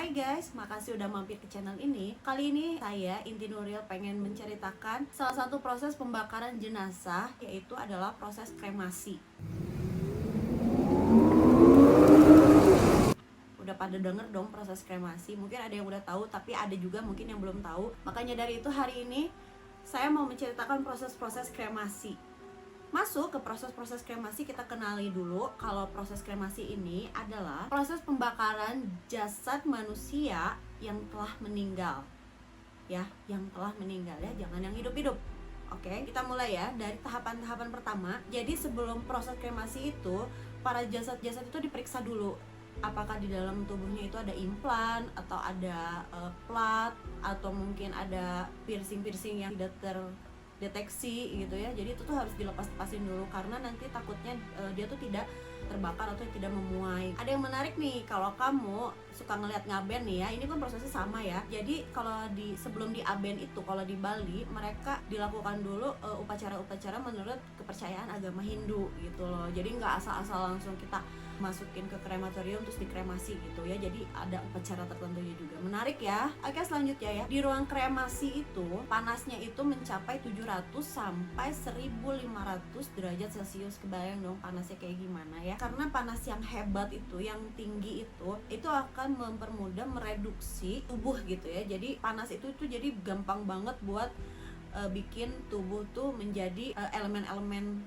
Hai guys, makasih udah mampir ke channel ini. Kali ini saya, Inti Nuril, pengen menceritakan salah satu proses pembakaran jenazah, yaitu adalah proses kremasi. Udah pada denger dong proses kremasi? Mungkin ada yang udah tahu, tapi ada juga mungkin yang belum tahu. Makanya dari itu hari ini saya mau menceritakan proses-proses kremasi. Masuk ke proses-proses kremasi, kita kenali dulu kalau proses kremasi ini adalah proses pembakaran jasad manusia yang telah meninggal. Ya, yang telah meninggal ya, jangan yang hidup-hidup. Oke, kita mulai ya dari tahapan-tahapan pertama. Jadi sebelum proses kremasi itu, para jasad-jasad itu diperiksa dulu. Apakah di dalam tubuhnya itu ada implan atau ada plat atau mungkin ada piercing-piercing yang tidak terdeteksi gitu ya. Jadi itu tuh harus dilepas-lepasin dulu karena nanti takutnya dia tuh tidak terbakar atau tidak memuai. Ada yang menarik nih, kalau kamu suka ngeliat ngaben nih ya, ini kan prosesnya sama ya. Jadi kalau sebelum di aben itu, kalau di Bali mereka dilakukan dulu upacara-upacara menurut kepercayaan agama Hindu gitu loh. Jadi nggak asal-asal langsung kita masukin ke krematorium terus dikremasi gitu ya. Jadi ada upacara tertentunya juga. Menarik ya. Oke, selanjutnya ya. Di ruang kremasi itu panasnya itu mencapai 700 sampai 1500 derajat Celcius. Kebayang dong panasnya kayak gimana ya. Karena panas yang hebat itu, yang tinggi itu akan mempermudah mereduksi tubuh gitu ya. Jadi panas itu jadi gampang banget buat bikin tubuh tuh menjadi elemen-elemen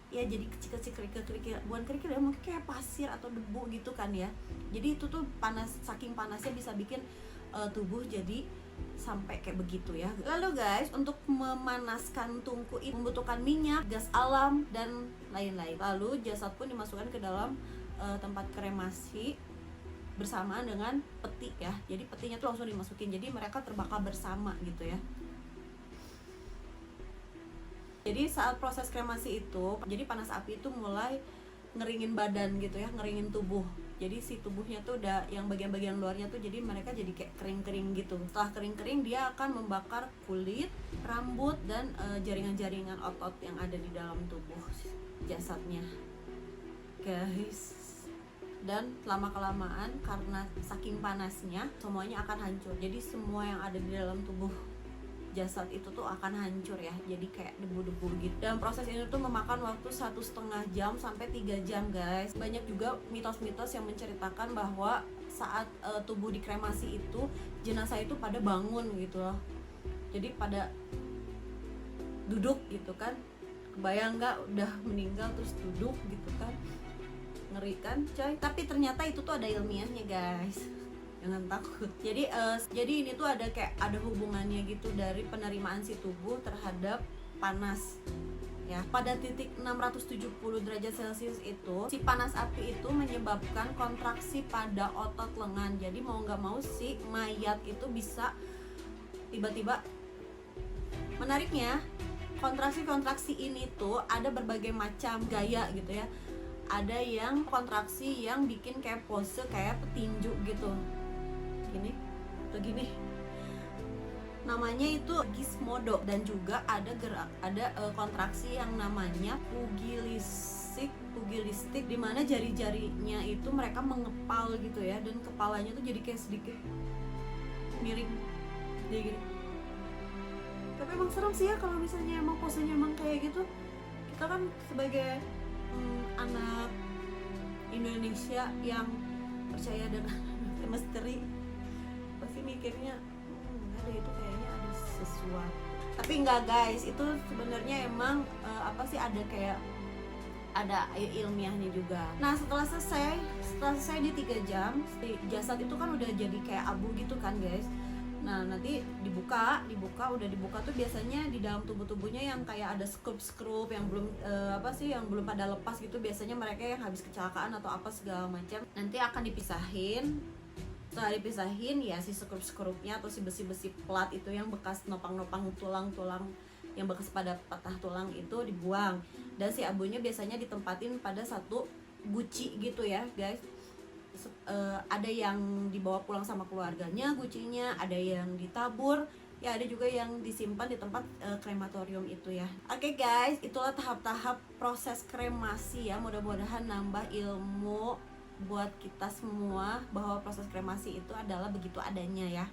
ya, jadi kecil-kecil, kerikil-kerikil, bukan kerikil ya, mungkin kayak pasir atau debu gitu kan ya. Jadi itu tuh panas, saking panasnya bisa bikin tubuh jadi sampai kayak begitu ya. Lalu guys, untuk memanaskan tungku itu membutuhkan minyak, gas alam, dan lain-lain. Lalu jasad pun dimasukkan ke dalam tempat kremasi bersamaan dengan peti ya. Jadi petinya tuh langsung dimasukin, jadi mereka terbakar bersama gitu ya. Jadi saat proses kremasi itu, jadi panas api itu mulai ngeringin badan gitu ya, ngeringin tubuh. Jadi si tubuhnya tuh udah, yang bagian-bagian luarnya tuh jadi mereka jadi kayak kering-kering gitu. Setelah kering-kering dia akan membakar kulit, rambut, dan jaringan-jaringan otot yang ada di dalam tubuh jasadnya, guys. Dan lama-kelamaan karena saking panasnya semuanya akan hancur. Jadi semua yang ada di dalam tubuh jasad itu tuh akan hancur ya, jadi kayak debu-debu gitu. Dan proses ini tuh memakan waktu 1,5 jam sampai 3 jam guys. Banyak juga mitos-mitos yang menceritakan bahwa saat tubuh dikremasi itu, jenazah itu pada bangun gitu loh. Jadi pada duduk gitu kan. Kebayang nggak udah meninggal terus duduk gitu kan? Ngeri kan coy. Tapi ternyata itu tuh ada ilmiahnya guys, jangan takut. Jadi ini tuh ada hubungannya gitu dari penerimaan si tubuh terhadap panas ya. Pada titik 670 derajat Celcius itu, si panas api itu menyebabkan kontraksi pada otot lengan. Jadi mau nggak mau si mayat itu bisa tiba-tiba, menariknya kontraksi-kontraksi ini tuh ada berbagai macam gaya gitu ya. Ada yang kontraksi yang bikin kayak pose kayak petinju gitu, gini atau gini, namanya itu Gizmodo. Dan juga ada kontraksi yang namanya pugilistik, dimana jari-jarinya itu mereka mengepal gitu ya, dan kepalanya tuh jadi kayak sedikit miring jadi gini. Tapi emang serem sih ya kalau misalnya emang posenya emang kayak gitu. Kita kan sebagai anak Indonesia yang percaya dengan misteri pasti mikirnya ada itu, kayaknya ada sesuatu. Tapi enggak guys, itu sebenarnya emang ada ilmiahnya juga. Nah setelah selesai di 3 jam, jasad itu kan udah jadi kayak abu gitu kan guys. Nah nanti dibuka tuh biasanya di dalam tubuhnya yang kayak ada skrup yang belum yang belum pada lepas gitu. Biasanya mereka yang habis kecelakaan atau apa segala macam nanti akan dipisahin. Setelah dipisahin ya, si skrup-skrupnya atau si besi-besi plat itu yang bekas nopang-nopang tulang-tulang yang bekas pada patah tulang itu dibuang. Dan si abunya biasanya ditempatin pada satu guci gitu ya guys. Ada yang dibawa pulang sama keluarganya gucinya, ada yang ditabur ya, ada juga yang disimpan di tempat krematorium itu ya. Oke guys, itulah tahap-tahap proses kremasi ya. Mudah-mudahan nambah ilmu buat kita semua bahwa proses kremasi itu adalah begitu adanya ya.